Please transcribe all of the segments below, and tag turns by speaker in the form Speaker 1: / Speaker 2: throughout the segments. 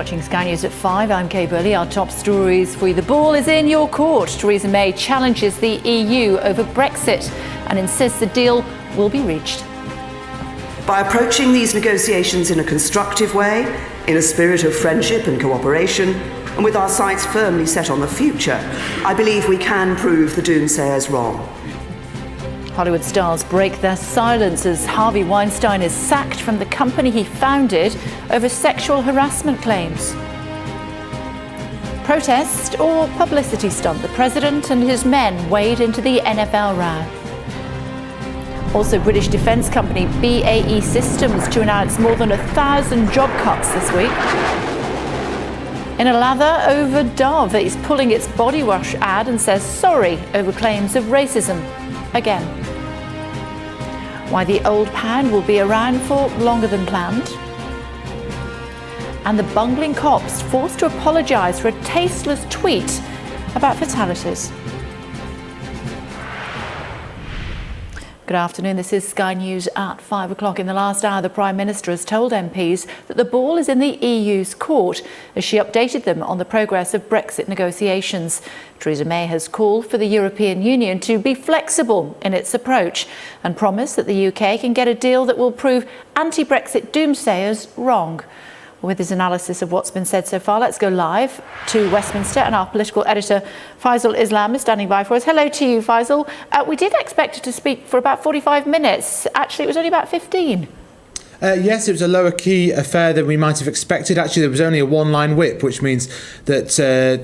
Speaker 1: Watching Sky News at 5, I'm Kay Burley. Our top stories for you. The ball is in your court. Theresa May challenges the EU over Brexit and insists the deal will be reached.
Speaker 2: By approaching these negotiations in a constructive way, in a spirit of friendship and cooperation, and with our sights firmly set on the future, I believe we can prove the doomsayers wrong.
Speaker 1: Hollywood stars break their silence as Harvey Weinstein is sacked from the company he founded over sexual harassment claims. Protest or publicity stunt? The president and his men wade into the NFL row. Also, British defence company BAE Systems to announce more than 1,000 job cuts this week. In a lather over Dove, it's pulling its body wash ad and says sorry over claims of racism again. Why the old pound will be around for longer than planned. And the bungling cops forced to apologise for a tasteless tweet about fatalities. Good afternoon, this is Sky News at 5 o'clock. In the last hour, the Prime Minister has told MPs that the ball is in the EU's court as she updated them on the progress of Brexit negotiations. Theresa May has called for the European Union to be flexible in its approach and promised that the UK can get a deal that will prove anti-Brexit doomsayers wrong. With his analysis of what's been said so far, let's go live to Westminster, and our political editor Faisal Islam is standing by for us. Hello to you, Faisal. We did expect you to speak for about 45 minutes. Actually, it was only about 15.
Speaker 3: Yes, it was a lower key affair than we might have expected. Actually, there was only a one-line whip, which means that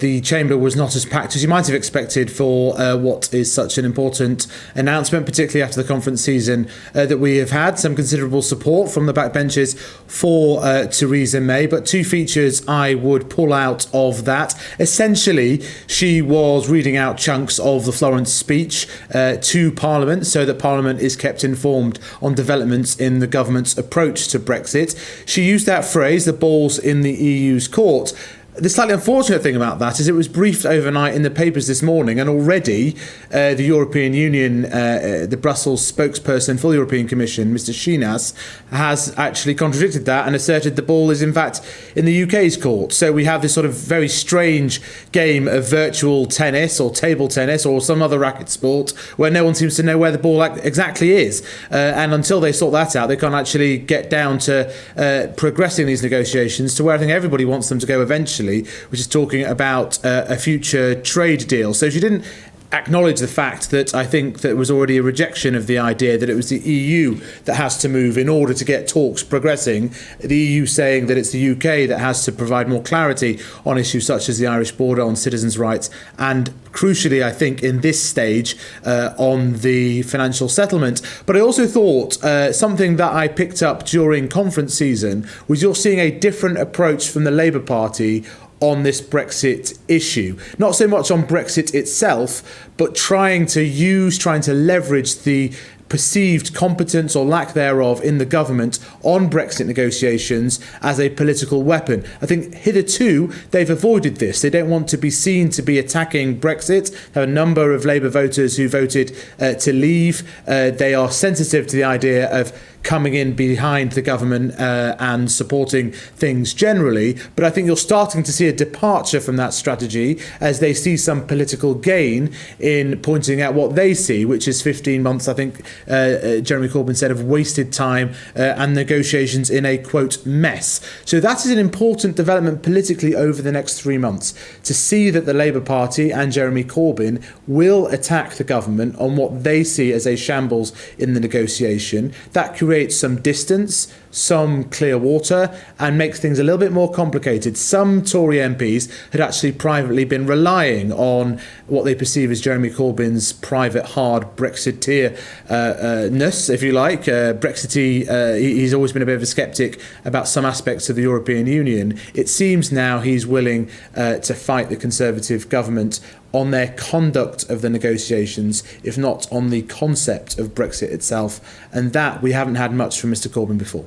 Speaker 3: the chamber was not as packed as you might have expected for what is such an important announcement, particularly after the conference season that we have had. Some considerable support from the backbenches for Theresa May, but two features I would pull out of that. Essentially, she was reading out chunks of the Florence speech to Parliament so that Parliament is kept informed on developments in the government's approach to Brexit. She used that phrase, the ball's in the EU's court. The slightly unfortunate thing about that is it was briefed overnight in the papers this morning, and already the European Union, the Brussels spokesperson for the European Commission, Mr. Shinas, has actually contradicted that and asserted the ball is in fact in the UK's court. So we have this sort of very strange game of virtual tennis or table tennis or some other racket sport where no one seems to know where the ball exactly is. And until they sort that out, they can't actually get down to progressing these negotiations to where I think everybody wants them to go eventually, which is talking about a future trade deal. So she didn't acknowledge the fact that I think there was already a rejection of the idea that it was the EU that has to move in order to get talks progressing. The EU saying that it's the UK that has to provide more clarity on issues such as the Irish border, on citizens' rights, and crucially, I think, in this stage, on the financial settlement. But I also thought something that I picked up during conference season was you're seeing a different approach from the Labour Party on this Brexit issue. Not so much on Brexit itself, but trying to leverage the perceived competence or lack thereof in the government on Brexit negotiations as a political weapon. I think hitherto they've avoided this. They don't want to be seen to be attacking Brexit. There are a number of Labour voters who voted to leave. They are sensitive to the idea of coming in behind the government and supporting things generally. But I think you're starting to see a departure from that strategy as they see some political gain in pointing out what they see, which is 15 months, I think Jeremy Corbyn said, of wasted time and negotiations in a, quote, mess. So that is an important development politically over the next 3 months, to see that the Labour Party and Jeremy Corbyn will attack the government on what they see as a shambles in the negotiation. That creates some distance, some clear water, and makes things a little bit more complicated. Some Tory MPs had actually privately been relying on what they perceive as Jeremy Corbyn's private hard Brexiteer-ness, if you like. He's always been a bit of a sceptic about some aspects of the European Union. It seems now he's willing to fight the Conservative government on their conduct of the negotiations, if not on the concept of Brexit itself. And that we haven't had much from Mr Corbyn before.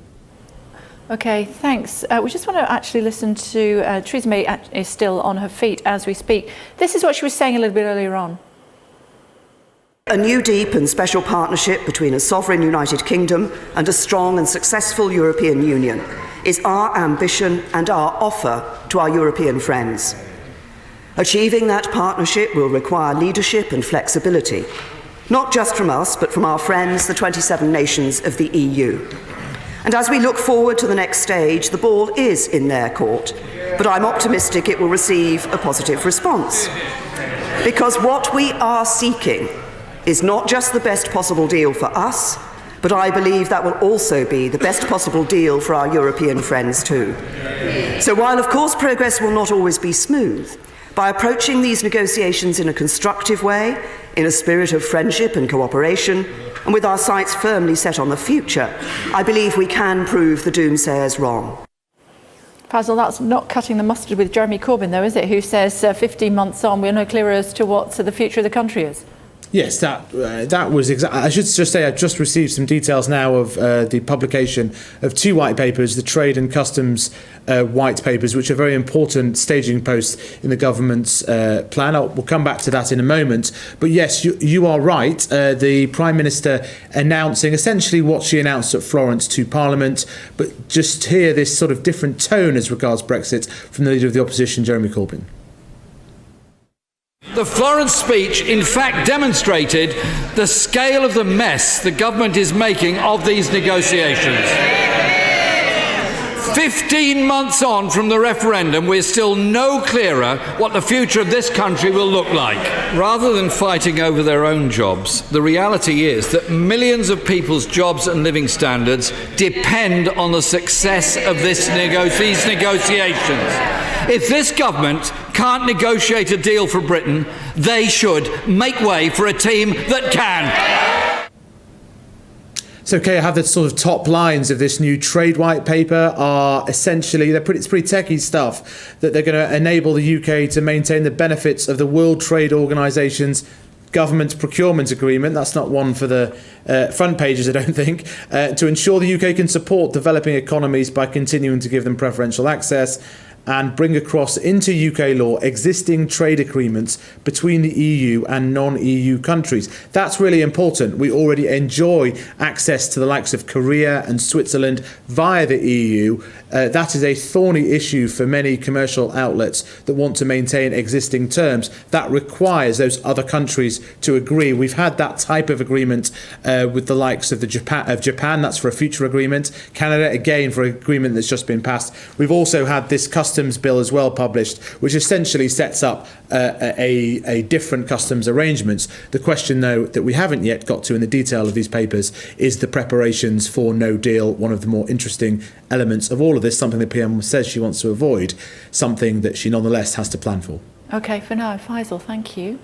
Speaker 1: OK, thanks. We just want to actually listen to Theresa May is still on her feet as we speak. This is what she was saying a little bit earlier on.
Speaker 2: A new deep and special partnership between a sovereign United Kingdom and a strong and successful European Union is our ambition and our offer to our European friends. Achieving that partnership will require leadership and flexibility, not just from us, but from our friends, the 27 nations of the EU. And as we look forward to the next stage, the ball is in their court, but I'm optimistic it will receive a positive response. Because what we are seeking is not just the best possible deal for us, but I believe that will also be the best possible deal for our European friends too. So while of course progress will not always be smooth, by approaching these negotiations in a constructive way, in a spirit of friendship and cooperation, and with our sights firmly set on the future, I believe we can prove the doomsayers wrong.
Speaker 1: Faisal, that's not cutting the mustard with Jeremy Corbyn, though, is it? Who says 15 months on, we're no clearer as to what the future of the country is.
Speaker 3: Yes, that was exactly. I should just say I've just received some details now of the publication of two white papers, the Trade and Customs white papers, which are very important staging posts in the government's plan. We'll come back to that in a moment. But yes, you are right. The Prime Minister announcing essentially what she announced at Florence to Parliament, but just hear this sort of different tone as regards Brexit from the Leader of the Opposition, Jeremy Corbyn.
Speaker 4: The Florence speech, in fact, demonstrated the scale of the mess the government is making of these negotiations. 15 months on from the referendum, we're still no clearer what the future of this country will look like. Rather than fighting over their own jobs, the reality is that millions of people's jobs and living standards depend on the success of these negotiations. If this government can't negotiate a deal for Britain, they should make way for a team that can.
Speaker 3: So, Kay, I have the sort of top lines of this new trade white paper are essentially, it's pretty techie stuff, that they're going to enable the UK to maintain the benefits of the World Trade Organisation's government procurement agreement. That's not one for the front pages, I don't think. To ensure the UK can support developing economies by continuing to give them preferential access, and bring across into UK law existing trade agreements between the EU and non-EU countries. That's really important. We already enjoy access to the likes of Korea and Switzerland via the EU. That is a thorny issue for many commercial outlets that want to maintain existing terms. That requires those other countries to agree. We've had that type of agreement with the likes of Japan. That's for a future agreement. Canada, again, for an agreement that's just been passed. We've also had this customs bill as well published, which essentially sets up a different customs arrangements. The question, though, that we haven't yet got to in the detail of these papers is the preparations for no deal, one of the more interesting elements of all of this, something the PM says she wants to avoid, something that she nonetheless has to plan for. OK,
Speaker 1: for now, Faisal, thank you.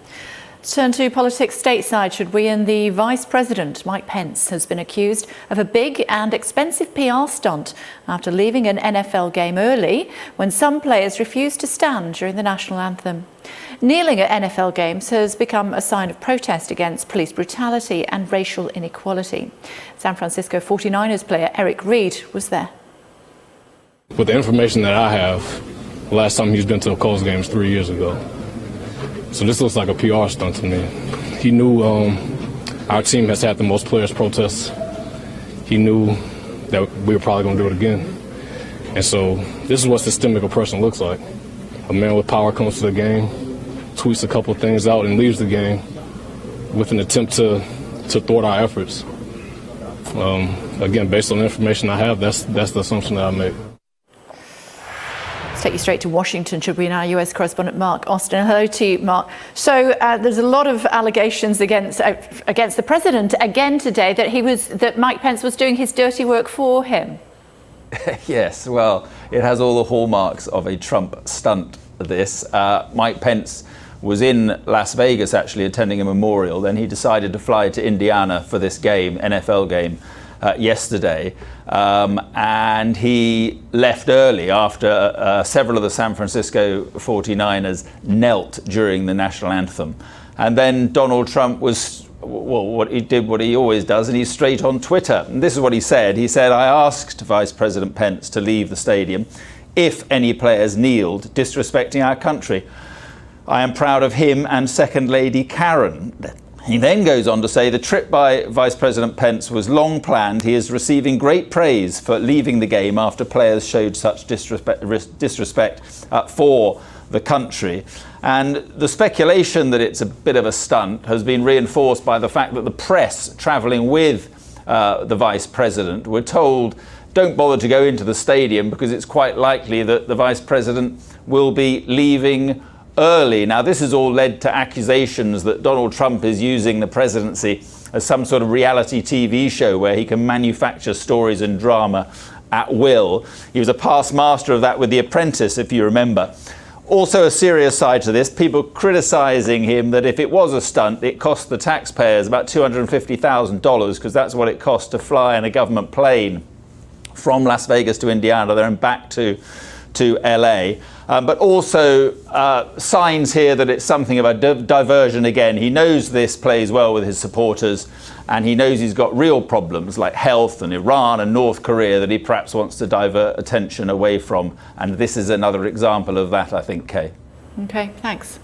Speaker 1: Turn to politics stateside, should we? And the Vice President, Mike Pence, has been accused of a big and expensive PR stunt after leaving an NFL game early when some players refused to stand during the national anthem. Kneeling at NFL games has become a sign of protest against police brutality and racial inequality. San Francisco 49ers player Eric Reid was there.
Speaker 5: With the information that I have, the last time he's been to a Colts game was 3 years ago. So this looks like a PR stunt to me. He knew our team has had the most players protests. He knew that we were probably going to do it again. And so this is what systemic oppression looks like. A man with power comes to the game, tweets a couple of things out and leaves the game with an attempt to thwart our efforts. Again, based on the information I have, that's the assumption that I make.
Speaker 1: Let's take you straight to Washington, should we, now? US correspondent Mark Austin. Hello to you, Mark. So there's a lot of allegations against the president again today that Mike Pence was doing his dirty work for him.
Speaker 6: Yes, well, it has all the hallmarks of a Trump stunt, this. Mike Pence was in Las Vegas, actually, attending a memorial. Then he decided to fly to Indiana for this game, NFL game, yesterday. And he left early after several of the San Francisco 49ers knelt during the national anthem. And then Donald Trump was, well, what he always does, and he's straight on Twitter. And this is what he said. He said, "I asked Vice President Pence to leave the stadium if any players kneeled, disrespecting our country. I am proud of him and Second Lady Karen." He then goes on to say the trip by Vice President Pence was long planned. He is receiving great praise for leaving the game after players showed such disrespect for the country. And the speculation that it's a bit of a stunt has been reinforced by the fact that the press travelling with the Vice President were told, don't bother to go into the stadium because it's quite likely that the Vice President will be leaving early. Now, this has all led to accusations that Donald Trump is using the presidency as some sort of reality TV show where he can manufacture stories and drama at will. He was a past master of that with The Apprentice, if you remember. Also, a serious side to this, people criticising him that if it was a stunt, it cost the taxpayers about $250,000 because that's what it cost to fly in a government plane from Las Vegas to Indiana there and back to LA. But also signs here that it's something of a diversion again. He knows this plays well with his supporters, and he knows he's got real problems like health and Iran and North Korea that he perhaps wants to divert attention away from. And this is another example of that, I think, Kay.
Speaker 1: OK, thanks.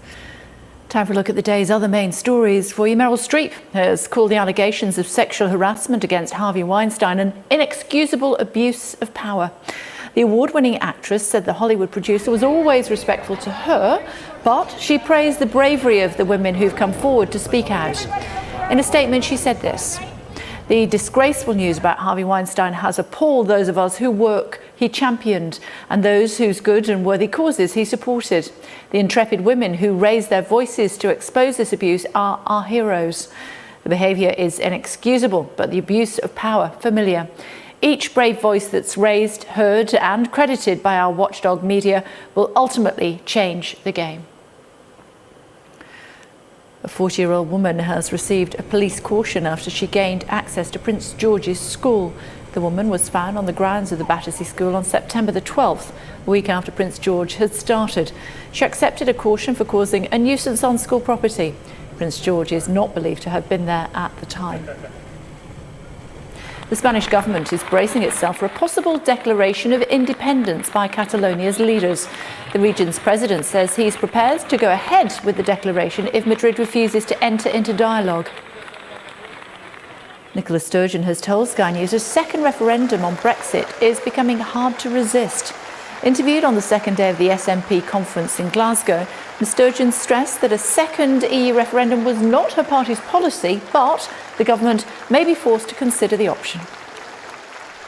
Speaker 1: Time for a look at the day's other main stories for you. Meryl Streep has called the allegations of sexual harassment against Harvey Weinstein an inexcusable abuse of power. The award-winning actress said the Hollywood producer was always respectful to her, but she praised the bravery of the women who've come forward to speak out. In a statement, she said this: "The disgraceful news about Harvey Weinstein has appalled those of us whose work he championed and those whose good and worthy causes he supported. The intrepid women who raised their voices to expose this abuse are our heroes. The behaviour is inexcusable, but the abuse of power familiar. Each brave voice that's raised, heard and credited by our watchdog media will ultimately change the game." A 40-year-old woman has received a police caution after she gained access to Prince George's School. The woman was found on the grounds of the Battersea School on September the 12th, a week after Prince George had started. She accepted a caution for causing a nuisance on school property. Prince George is not believed to have been there at the time. The Spanish government is bracing itself for a possible declaration of independence by Catalonia's leaders. The region's president says he's prepared to go ahead with the declaration if Madrid refuses to enter into dialogue. Nicola Sturgeon has told Sky News a second referendum on Brexit is becoming hard to resist. Interviewed on the second day of the SNP conference in Glasgow, Ms Sturgeon stressed that a second EU referendum was not her party's policy, but the government may be forced to consider the option.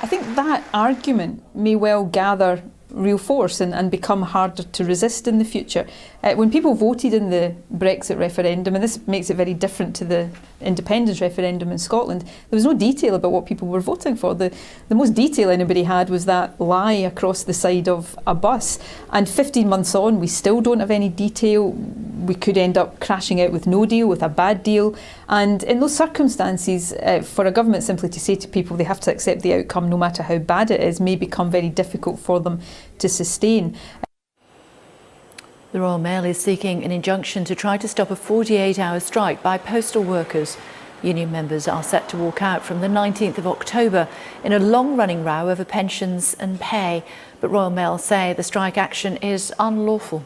Speaker 7: I think that argument may well gather real force and become harder to resist in the future. When people voted in the Brexit referendum, and this makes it very different to the independence referendum in Scotland, there was no detail about what people were voting for. The most detail anybody had was that lie across the side of a bus. And 15 months on, we still don't have any detail. We could end up crashing out with no deal, with a bad deal. And in those circumstances, for a government simply to say to people they have to accept the outcome no matter how bad it is may become very difficult for them to sustain.
Speaker 1: The Royal Mail is seeking an injunction to try to stop a 48-hour strike by postal workers. Union members are set to walk out from the 19th of October in a long-running row over pensions and pay, but Royal Mail say the strike action is unlawful.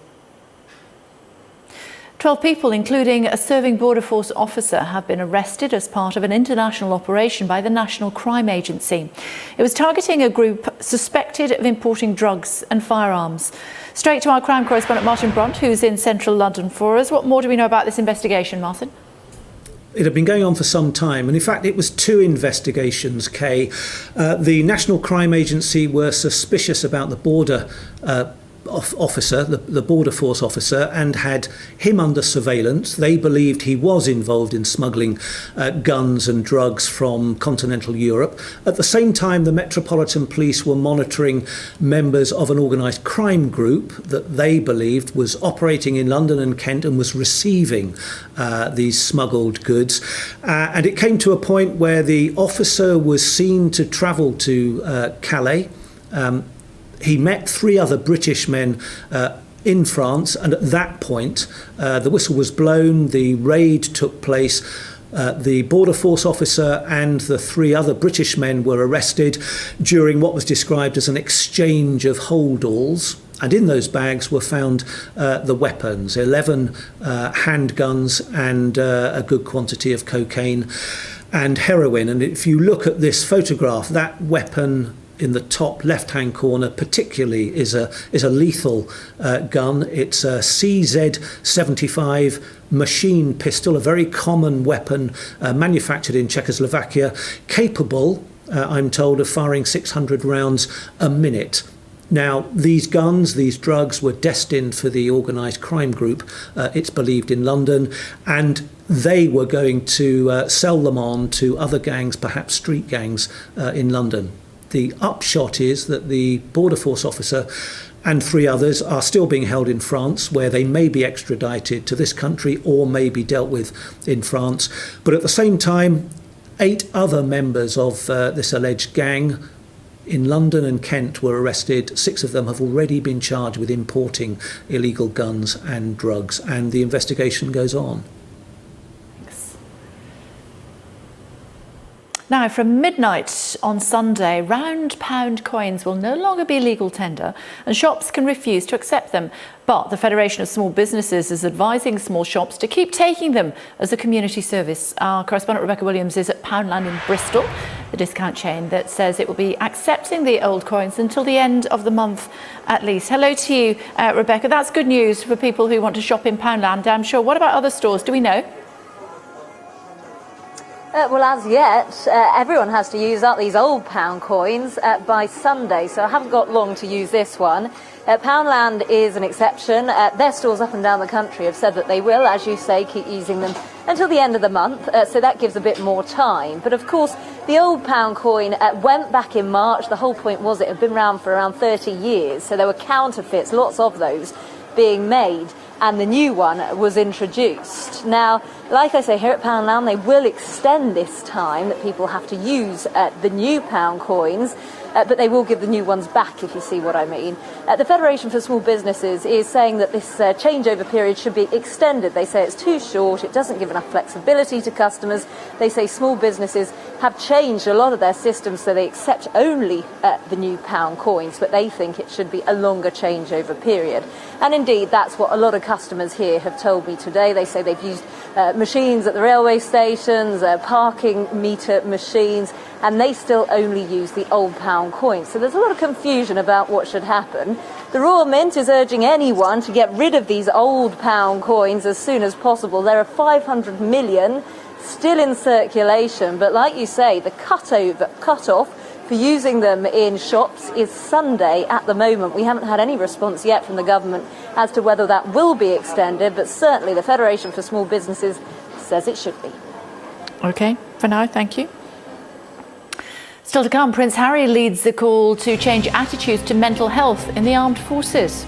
Speaker 1: 12 people, including a serving Border Force officer, have been arrested as part of an international operation by the National Crime Agency. It was targeting a group suspected of importing drugs and firearms. Straight to our crime correspondent Martin Brunt, who's in central London for us. What more do we know about this investigation, Martin?
Speaker 8: It had been going on for some time, and in fact it was two investigations, Kay. The National Crime Agency were suspicious about the border officer, the Border Force officer, and had him under surveillance. They believed he was involved in smuggling guns and drugs from continental Europe. At the same time, the Metropolitan Police were monitoring members of an organised crime group that they believed was operating in London and Kent and was receiving these smuggled goods. And it came to a point where the officer was seen to travel to Calais. He met 3 other British men in France, and at that point the whistle was blown, the raid took place, the Border Force officer and the 3 other British men were arrested during what was described as an exchange of hold-alls. And in those bags were found the weapons, 11 handguns and a good quantity of cocaine and heroin. And if you look at this photograph, that weapon in the top left-hand corner particularly is a lethal gun. It's a CZ-75 machine pistol, a very common weapon manufactured in Czechoslovakia, capable, I'm told, of firing 600 rounds a minute. Now, these guns, these drugs were destined for the organised crime group, it's believed, in London, and they were going to sell them on to other gangs, perhaps street gangs in London. The upshot is that the border force officer and 3 others are still being held in France, where they may be extradited to this country or may be dealt with in France. But at the same time, 8 other members of this alleged gang in London and Kent were arrested. 6 of them have already been charged with importing illegal guns and drugs, and the investigation goes on.
Speaker 1: Now, from midnight on Sunday, £1 coins will no longer be legal tender and shops can refuse to accept them. But the Federation of Small Businesses is advising small shops to keep taking them as a community service. Our correspondent Rebecca Williams is at Poundland in Bristol, the discount chain that says it will be accepting the old coins until the end of the month at least. Hello to you, Rebecca. That's good news for people who want to shop in Poundland, I'm sure. What about other stores? Do we know?
Speaker 9: Well, as yet, everyone has to use up these old pound coins by Sunday, so I haven't got long to use this one. Poundland is an exception. Their stores up and down the country have said that they will, as you say, keep using them until the end of the month, so that gives a bit more time. But of course, the old pound coin went back in March. The whole point was it had been around for around 30 years, so there were counterfeits, lots of those being made, and the new one was introduced. Now, like I say, here at Poundland, they will extend this time that people have to use the new pound coins, but they will give the new ones back, if you see what I mean. The Federation for Small Businesses is saying that this changeover period should be extended. They say it's too short, it doesn't give enough flexibility to customers. They say small businesses have changed a lot of their systems so they accept only the new pound coins, but they think it should be a longer changeover period. And indeed, that's what a lot of customers here have told me today. They say they've used machines at the railway stations, parking meter machines, and they still only use the old pound coins. So there's a lot of confusion about what should happen. The Royal Mint is urging anyone to get rid of these old pound coins as soon as possible. There are 500 million still in circulation, but like you say, the cut-off for using them in shops is Sunday at the moment. We haven't had any response yet from the government as to whether that will be extended, but certainly the Federation for Small Businesses says it should be.
Speaker 1: OK, for now, thank you. Still to come, Prince Harry leads the call to change attitudes to mental health in the armed forces.